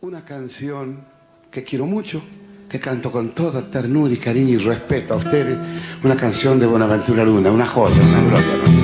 una canción que quiero mucho, que canto con toda ternura y cariño y respeto a ustedes, una canción de Buenaventura Luna, una joya, una gloria, ¿no?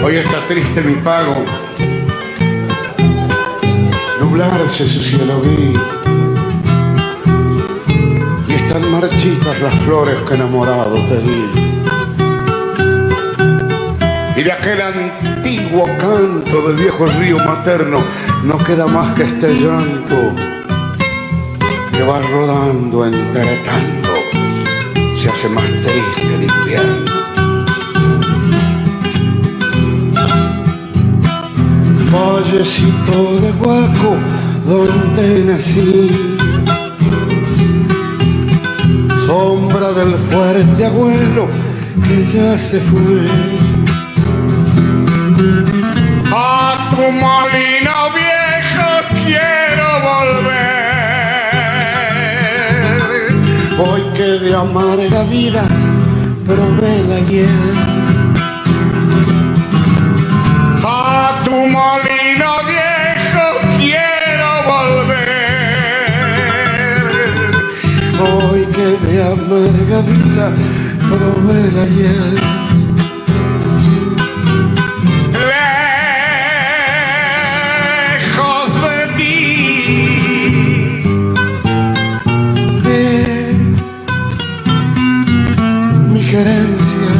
Hoy está triste mi pago, nublarse su cielo vi, y están marchitas las flores que enamorado te di. Y de aquel antiguo canto del viejo río materno no queda más que este llanto que va rodando entre tanto, se hace más triste el invierno. Vallecito de Huaco, donde nací, sombra del fuerte abuelo que ya se fue. A tu molino viejo quiero volver, hoy que de amarga vida probé la hiel. A tu molino viejo quiero volver, hoy que de amarga vida probé la hiel. Lejos de ti, de mi querencia.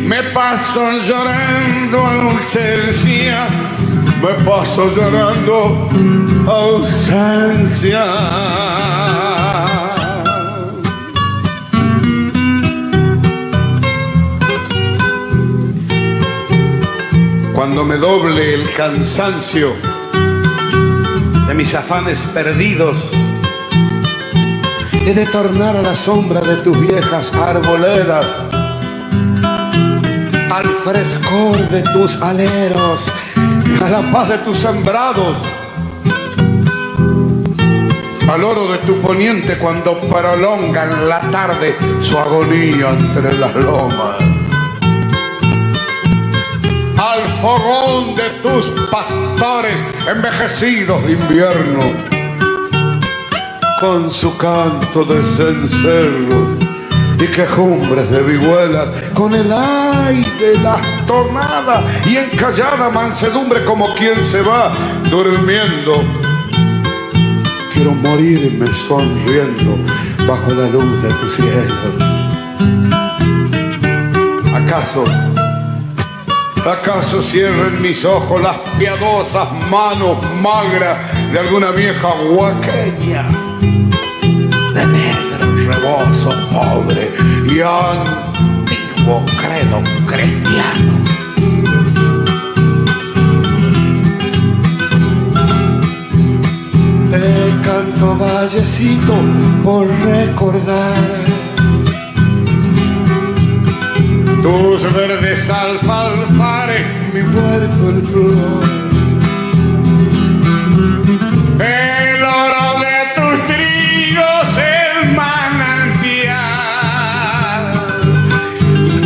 Me paso llorando ausencia, me paso llorando ausencia. Cuando me doble el cansancio de mis afanes perdidos, he de tornar a la sombra de tus viejas arboledas, al frescor de tus aleros, a la paz de tus sembrados, al oro de tu poniente cuando prolonga en la tarde su agonía entre las lomas, al fogón de tus pastores envejecidos de invierno, con su canto de cencerros y quejumbres de vihuelas, con el aire, las tonadas y en callada mansedumbre como quien se va durmiendo. Quiero morirme sonriendo bajo la luz de tus cielos. ¿Acaso cierren mis ojos las piadosas manos magras de alguna vieja huaqueña de negro rebozo pobre y antiguo credo cristiano? Te canto vallecito por recordar tus verdes alfalfares, mi huerto en flor, el oro de tus trigos, el manantial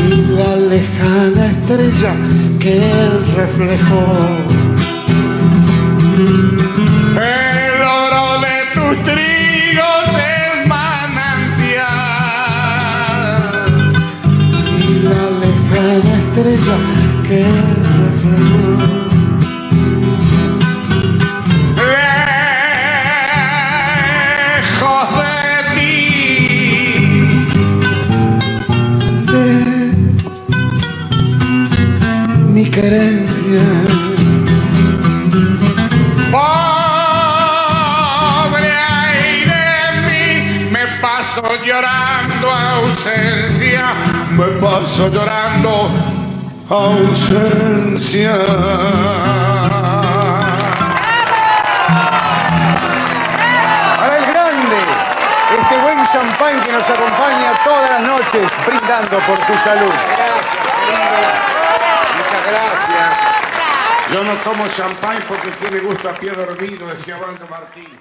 y la lejana estrella que él reflejó. El oro de tus trigos, el manantial y la lejana estrella que él reflejó. Mi querencia, pobre ay de mí, me paso llorando ausencia, me paso llorando ausencia. champán que nos acompaña todas las noches, brindando por tu salud. Muchas gracias. Yo no tomo champán porque tiene gusto a pie dormido, decía Wanda Martín.